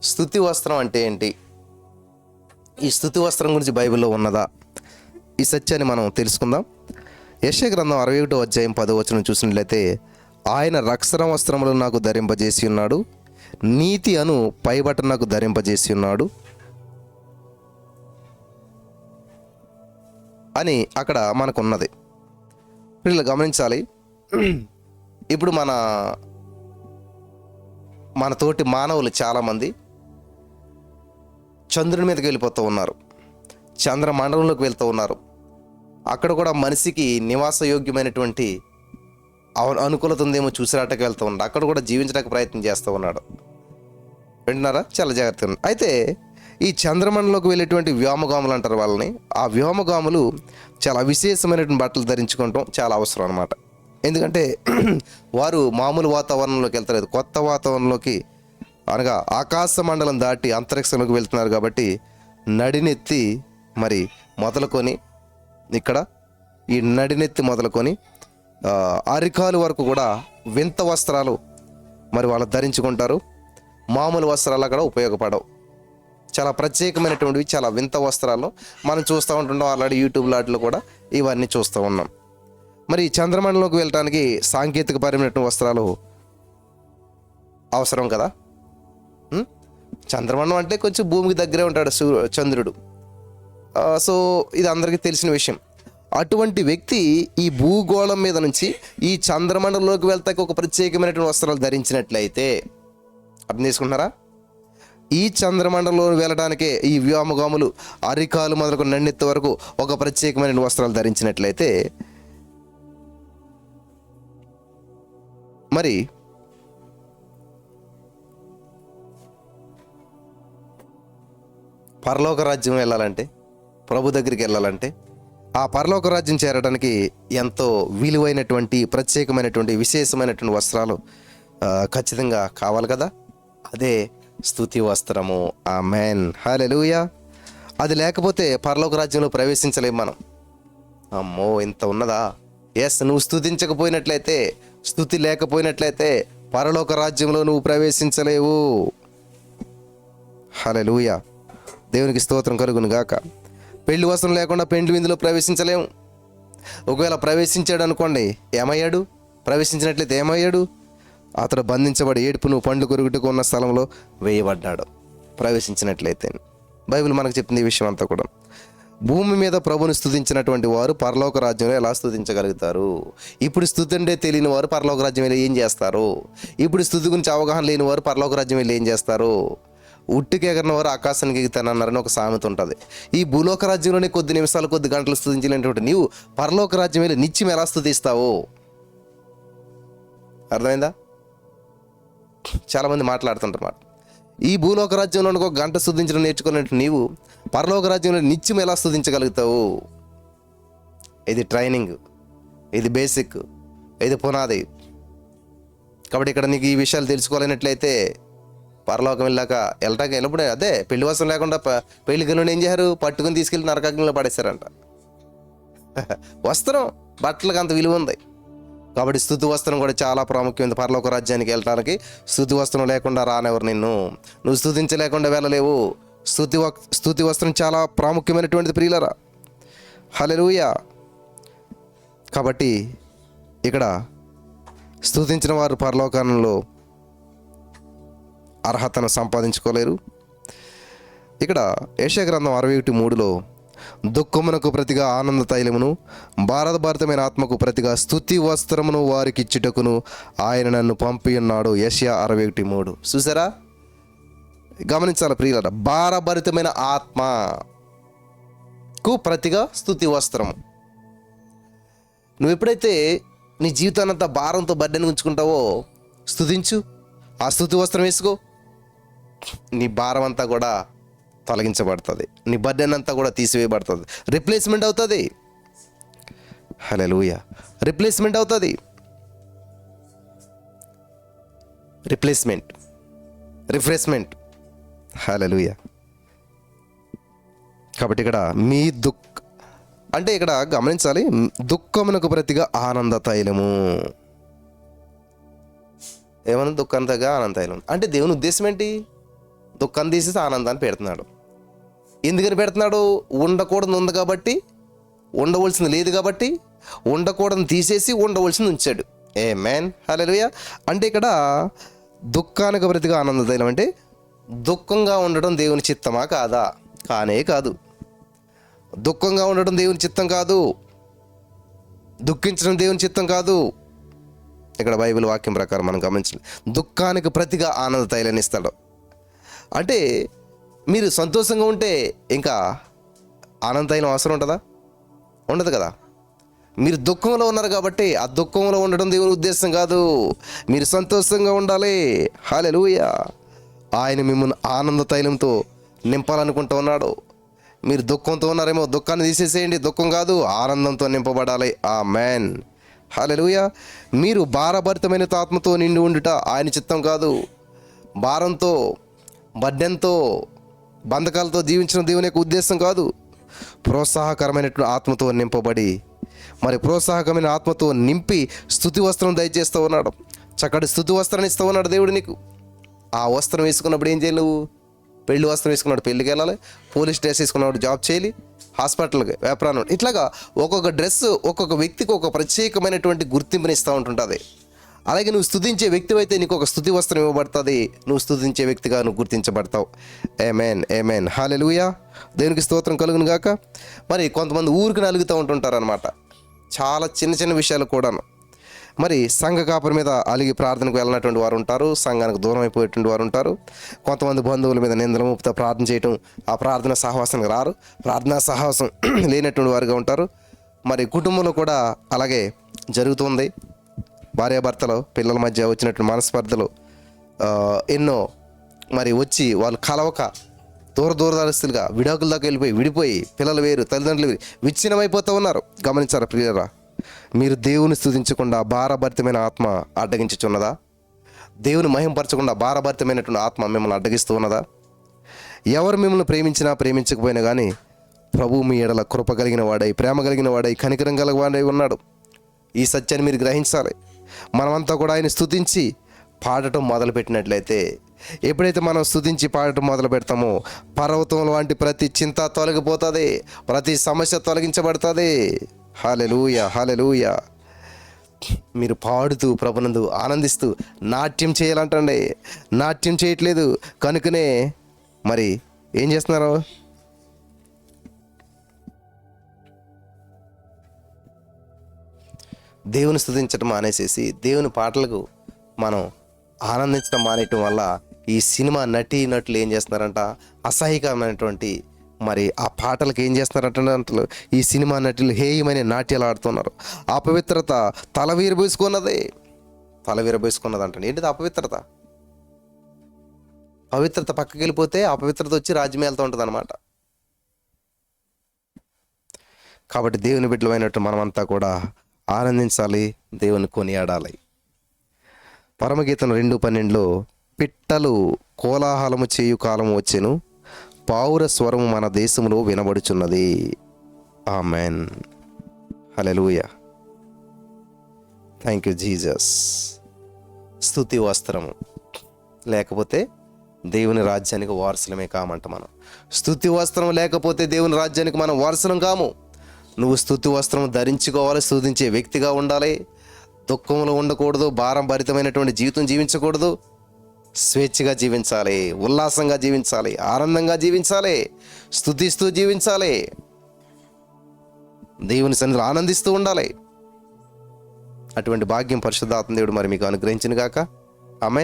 స్తుతి వస్త్రం అంటే ఏంటి? ఈ స్తుతి వస్త్రం గురించి బైబిల్లో ఉన్నదా? ఈ సత్యాన్ని మనం తెలుసుకుందాం. యెషయా గ్రంథం 61వ అధ్యాయం 10వ వచనం చూసినట్లయితే, ఆయన రక్షణ వస్త్రములను నాకు ధరింపజేసి ఉన్నాడు, నీతి అను పైబట్ట నాకు ధరింపజేసి ఉన్నాడు అని అక్కడ మనకున్నది. వీళ్ళు గమనించాలి. ఇప్పుడు మన తోటి మానవులు చాలామంది చంద్రుని మీదకి వెళ్ళిపోతూ ఉన్నారు, చంద్రమండలంలోకి వెళ్తూ ఉన్నారు. అక్కడ కూడా మనిషికి నివాసయోగ్యమైనటువంటి అనుకూలత ఉందేమో చూసిరాటకి వెళ్తూ ఉన్నాడు. అక్కడ కూడా జీవించడానికి ప్రయత్నం చేస్తూ ఉన్నాడు. వింటున్నారా? చాలా జాగ్రత్తగా. అయితే ఈ చంద్రమండలంలోకి వెళ్ళేటువంటి వ్యోమగాములు అంటారు వాళ్ళని. ఆ వ్యోమగాములు చాలా విశేషమైనటువంటి బట్టలు ధరించుకోవటం చాలా అవసరం అన్నమాట. ఎందుకంటే వారు మామూలు వాతావరణంలోకి వెళ్తలేదు, కొత్త వాతావరణంలోకి అనగా ఆకాశ మండలం దాటి అంతరిక్షంలోకి వెళ్తున్నారు. కాబట్టి నడినెత్తి మరి మొదలుకొని ఇక్కడ ఈ నడినెత్తి మొదలుకొని అరికాలు వరకు కూడా వింత వస్త్రాలు మరి వాళ్ళు ధరించుకుంటారు. మామూలు వస్త్రాలు అక్కడ ఉపయోగపడవు. చాలా ప్రత్యేకమైనటువంటివి, చాలా వింత వస్త్రాలు మనం చూస్తూ ఉంటుంటాం. ఆల్రెడీ యూట్యూబ్ లాట్లో కూడా ఇవన్నీ చూస్తూ ఉన్నాం. మరి చంద్రమండలంలోకి వెళ్ళటానికి సాంకేతికపరమైనటువంటి వస్త్రాలు అవసరం కదా. చంద్రమండలం అంటే కొంచెం భూమికి దగ్గరే ఉంటాడు చంద్రుడు. సో ఇది అందరికీ తెలిసిన విషయం. అటువంటి వ్యక్తి ఈ భూగోళం మీద నుంచి ఈ చంద్రమండలంలోకి వెళ్తాకి ఒక ప్రత్యేకమైనటువంటి వస్త్రాలు ధరించినట్లయితే, అర్థం చేసుకుంటున్నారా? ఈ చంద్రమండలంలో వెళ్ళడానికే ఈ వ్యోమగాములు అరికాలు మొదలుకు నన్నెత్తి వరకు ఒక ప్రత్యేకమైన వస్త్రాలు ధరించినట్లయితే, మరి పరలోక రాజ్యం వెళ్ళాలంటే, ప్రభు దగ్గరికి వెళ్ళాలంటే, ఆ పరలోక రాజ్యం చేరడానికి ఎంతో విలువైనటువంటి ప్రత్యేకమైనటువంటి విశేషమైనటువంటి వస్త్రాలు ఖచ్చితంగా కావాలి కదా. అదే స్తుతి వస్త్రము. ఆమేన్, హల్లెలూయా. అది లేకపోతే పరలోక రాజ్యంలో ప్రవేశించలేము మనం. అమ్మో, ఇంత ఉన్నదా? ఎస్, నువ్వు స్తుతించకపోయినట్లయితే, స్తుతి లేకపోయినట్లయితే పరలోక రాజ్యంలో నువ్వు ప్రవేశించలేవు. హల్లెలూయా, దేవునికి స్తోత్రం కలుగును గాక. పెళ్లి వస్త్రం లేకుండా పెండ్లి విందులో ప్రవేశించలేము. ఒకవేళ ప్రవేశించాడు అనుకోండి, ఏమయ్యాడు? ప్రవేశించినట్లయితే ఏమయ్యాడు? అతడు బంధించబడి ఏడుపును పండ్లు కొరుకుటకు ఉన్న స్థలంలో వేయబడ్డాడు. ప్రవేశించినట్లయితే బైబిల్ మనకు చెప్పింది ఈ విషయం అంతా కూడా. భూమి మీద ప్రభుని స్తుతించినటువంటి వారు పరలోక రాజ్యంలో ఎలా స్తుతించగలుగుతారు? ఇప్పుడు స్తుతి అంటే తెలియని వారు పరలోక రాజ్యం వెళ్ళి ఏం చేస్తారు? ఇప్పుడు స్తుతి గురించి అవగాహన లేని వారు పరలోక రాజ్యం వెళ్ళి ఏం చేస్తారు? ఉట్టికి ఎగరిన వారు ఆకాశానికి ఎగుతానన్నారని ఒక సామెత ఉంటుంది. ఈ భూలోక రాజ్యంలోనే కొద్ది నిమిషాలు కొద్ది గంటలు స్తుతించలేనటువంటి నీవు పరలోక రాజ్యం వెళ్ళి నిత్యం ఎలా స్తుతిస్తావు? అర్థమైందా? చాలామంది మాట్లాడుతుంటారు. ఈ భూలోక రాజ్యంలో ఒక గంట స్తుతించడం నేర్చుకున్నట్టు నీవు పరలోక రాజ్యంలో నిత్యం ఎలా స్తుతించగలుగుతావు? ఇది ట్రైనింగ్, ఇది బేసిక్, ఇది పునాది. కాబట్టి ఇక్కడ నీకు ఈ విషయాలు తెలుసుకోవాలన్నట్లయితే పరలోకం వెళ్ళినప్పుడు అదే పెళ్లి వస్త్రం లేకుండా పెళ్లి గనుని ఏం చేశారు? పట్టుకుని తీసుకెళ్ళి నరకాగ్నిలో పడేశారంట. వస్త్రం, బట్టలకు అంత విలువ ఉంది. కాబట్టి స్తుతి వస్త్రం కూడా చాలా ప్రాముఖ్యమైనది. పరలోక రాజ్యానికి వెళ్ళడానికి స్తుతి వస్త్రం లేకుండా రానెవరు నిన్ను. నువ్వు స్తుతించలేకుండా వెళ్ళలేవు. స్తుతి వస్త్రం చాలా ప్రాముఖ్యమైనటువంటిది ప్రియులరా. హల్లెలూయా. కాబట్టి ఇక్కడ స్తుతించిన వారు పరలోకంలో అర్హతను సంపాదించుకోలేరు. ఇక్కడ యెషయా గ్రంథం 61:3లో దుఃఖమునకు ప్రతిగా ఆనంద తైలమును, భారతమైన ఆత్మకు ప్రతిగా స్తుతి వస్త్రమును వారికి ఇచ్చుటకును ఆయన నన్ను పంపి ఉన్నాడు. యెషయా 61:3 చూసారా? గమనించాలి ప్రియులారా. భారభరితమైన ఆత్మకు ప్రతిగా స్తుతి వస్త్రము. నువ్వు ఎప్పుడైతే నీ జీవితాన్నంతా భారంతో బర్డెన్ ఉంచుకుంటావో స్తుతించు, ఆ స్తుతి వస్త్రం వేసుకో, నీ భారం అంతా కూడా తొలగించబడుతుంది, నీ బర్డెన్ అంతా కూడా తీసివేయబడుతుంది, రిప్లేస్మెంట్ అవుతుంది. హల్లెలూయా. రిప్లేస్మెంట్ అవుతుంది. రిఫ్రెష్మెంట్. హల్లెలూయా. కాబట్టి ఇక్కడ మీ అంటే ఇక్కడ గమనించాలి, దుఃఖమునకు ప్రతిగా ఆనంద తైలము. ఏమన్నా దుఃఖంతగా ఆనంద తైలం అంటే దేవుని ఉద్దేశం ఏంటి? దుఃఖాన్ని తీసేసి ఆనందాన్ని పెడుతున్నాడు. ఎందుకని పెడుతున్నాడు? ఉండకూడదు ఉంది కాబట్టి, ఉండవలసింది లేదు కాబట్టి, ఉండకూడదు తీసేసి ఉండవలసింది ఉంచాడు. ఆమేన్, హల్లెలూయా. అంటే ఇక్కడ దుఃఖానికి ప్రతిగా ఆనంద తైలం అంటే దుఃఖంగా ఉండడం దేవుని చిత్తమా కాదా? కానే కాదు. దుఃఖంగా ఉండడం దేవుని చిత్తం కాదు, దుఃఖించడం దేవుని చిత్తం కాదు. ఇక్కడ బైబిల్ వాక్యం ప్రకారం మనం గమనించాలి, దుఃఖానికి ప్రతిగా ఆనంద తైలాన్ని ఇస్తాడు. అంటే మీరు సంతోషంగా ఉంటే ఇంకా ఆనంద తైలం అవసరం ఉంటుందా? ఉండదు కదా. మీరు దుఃఖంలో ఉన్నారు కాబట్టి ఆ దుఃఖంలో ఉండడం దేవుని ఉద్దేశం కాదు, మీరు సంతోషంగా ఉండాలి. హల్లెలూయా. ఆయన మిమ్మల్ని ఆనంద తైలంతో నింపాలనుకుంటూ ఉన్నాడు. మీరు దుఃఖంతో ఉన్నారేమో, దుఃఖాన్ని తీసేసేయండి. దుఃఖం కాదు, ఆనందంతో నింపబడాలి. ఆమేన్, హల్లెలూయా. మీరు భారభరితమైన ఆత్మతో నిండి ఉండుట ఆయన చిత్తం కాదు. భారంతో, బడ్డెంతో, బంధకాలతో జీవించడం దేవుని యొక్క ఉద్దేశం కాదు. ప్రోత్సాహకరమైనటువంటి ఆత్మతో నింపబడి, మరి ప్రోత్సాహకరమైన ఆత్మతో నింపి స్తుతి వస్త్రం దయచేస్తూ ఉన్నాడు. చక్కటి స్తుతి వస్త్రాన్ని ఇస్తూ ఉన్నాడు దేవుడు నీకు. ఆ వస్త్రం వేసుకున్నప్పుడు ఏం చేయాలి? నువ్వు పెళ్లి వస్త్రం వేసుకున్నాడు పెళ్ళికి వెళ్ళాలి, పోలీస్ డ్రెస్ వేసుకున్నాడు జాబ్ చేయాలి, హాస్పిటల్కి వ్యాపారం. ఇట్లాగా ఒక్కొక్క డ్రెస్ ఒక్కొక్క వ్యక్తికి ఒక ప్రత్యేకమైనటువంటి గుర్తింపుని ఇస్తూ ఉంటుంటుంది. అలాగే నువ్వు స్తుతించే వ్యక్తి అయితే నీకు ఒక స్తుతి వస్త్రం ఇవ్వబడుతుంది. నువ్వు స్తుతించే వ్యక్తిగా నువ్వు గుర్తించబడతావు. ఆమేన్, ఆమేన్, హల్లెలూయా. దేవునికి స్తోత్రం కలుగును గాక. మరి కొంతమంది ఊరికి నలుగుతూ ఉంటుంటారు అనమాట, చాలా చిన్న చిన్న విషయాలు కూడాను. మరి సంఘ కాపరి మీద అలిగి ప్రార్థనకు వెళ్ళినటువంటి వారు ఉంటారు, సంఘానికి దూరం అయిపోయేటువంటి వారు ఉంటారు. కొంతమంది బంధువుల మీద నిందలు మోపుతా ప్రార్థన చేయటం, ఆ ప్రార్థన సహవాసానికి రారు, ప్రార్థనా సహవాసం లేనటువంటి వారుగా ఉంటారు. మరి కుటుంబంలో కూడా అలాగే జరుగుతుంది. భార్యాభర్తలు, పిల్లల మధ్య వచ్చినటువంటి మనస్పర్ధలు ఎన్నో మరి వచ్చి వాళ్ళు కలవక దూరదర్శులుగా విడాకుల దాకా విడిపోయి పిల్లలు వేరు, తల్లిదండ్రులు వేరు, విచ్ఛిన్నమైపోతూ ఉన్నారు. గమనించారా ప్రియులారా? మీరు దేవుని స్తుతించకుండా భారభరితమైన ఆత్మ అడ్డగించుచున్నదా? దేవుని మహింపరచకుండా భారభరితమైనటువంటి ఆత్మ మిమ్మల్ని అడ్డగిస్తూ ఉన్నదా? ఎవరు మిమ్మల్ని ప్రేమించినా ప్రేమించకపోయినా కానీ ప్రభువు మీ ఎడల కృప కలిగిన వాడై, ప్రేమ కలిగిన వాడై, కనికరం కలిగిన వాడై ఉన్నాడు. ఈ సత్యాన్ని మీరు గ్రహించాలి. మనమంతా కూడా ఆయన స్తుతించి పాడటం మొదలుపెట్టినట్లయితే, ఎప్పుడైతే మనం స్తుతించి పాడటం మొదలు పెడతామో పర్వతం వంటి ప్రతి చింత తొలగిపోతుంది, ప్రతి సమస్య తొలగించబడుతుంది. హల్లెలూయా, హల్లెలూయా. మీరు పాడుతూ ప్రభునందు ఆనందిస్తూ నాట్యం చేయాలంటండి. నాట్యం చేయట్లేదు కనుకనే మరి ఏం చేస్తున్నారు? దేవుని స్తుతించడం మానేసేసి దేవుని పాటలకు మనం ఆనందించడం మానేయటం వల్ల ఈ సినిమా నటులు ఏం చేస్తున్నారంట? అసహ్యకరమైనటువంటి మరి ఆ పాటలకు ఏం చేస్తున్నారంటే ఈ సినిమా నటులు హేయమైన నాట్యాలు ఆడుతున్నారు. అపవిత్రత తల వీరబోసుకున్నది అంట. ఏంటిది అపవిత్రత? పవిత్రత పక్కకి వెళ్ళిపోతే అపవిత్రత వచ్చి రాజ్యం వెళ్తూ ఉంటుంది అనమాట. కాబట్టి దేవుని బిడ్డలమైనట్టు మనమంతా కూడా ఆనందించాలి, దేవుని కొనియాడాలి. పరమగీతం 2:12 పిట్టలు కోలాహలము చేయు కాలము వచ్చెను, పావుర స్వరము మన దేశంలో వినబడుచున్నది. Amen, hallelujah. Thank you Jesus. స్తుతి వస్త్రము లేకపోతే దేవుని రాజ్యానికి వారసులమే కామంట మనం. స్తుతి వస్త్రం లేకపోతే దేవుని రాజ్యానికి మనం వారసులం కాము. నువ్వు స్తుతి వస్త్రం ధరించుకోవాలి, స్తుతించే వ్యక్తిగా ఉండాలి. దుఃఖంలో ఉండకూడదు, భారం భరితమైనటువంటి జీవితం జీవించకూడదు. స్వేచ్ఛగా జీవించాలి, ఉల్లాసంగా జీవించాలి, ఆనందంగా జీవించాలి, స్తుతిస్తూ జీవించాలి, దేవుని సన్నిధిలో ఆనందిస్తూ ఉండాలి. అటువంటి భాగ్యం పరిశుద్ధాత్మ దేవుడు మరి మీకు అనుగ్రహించును గాక. ఆమేన్.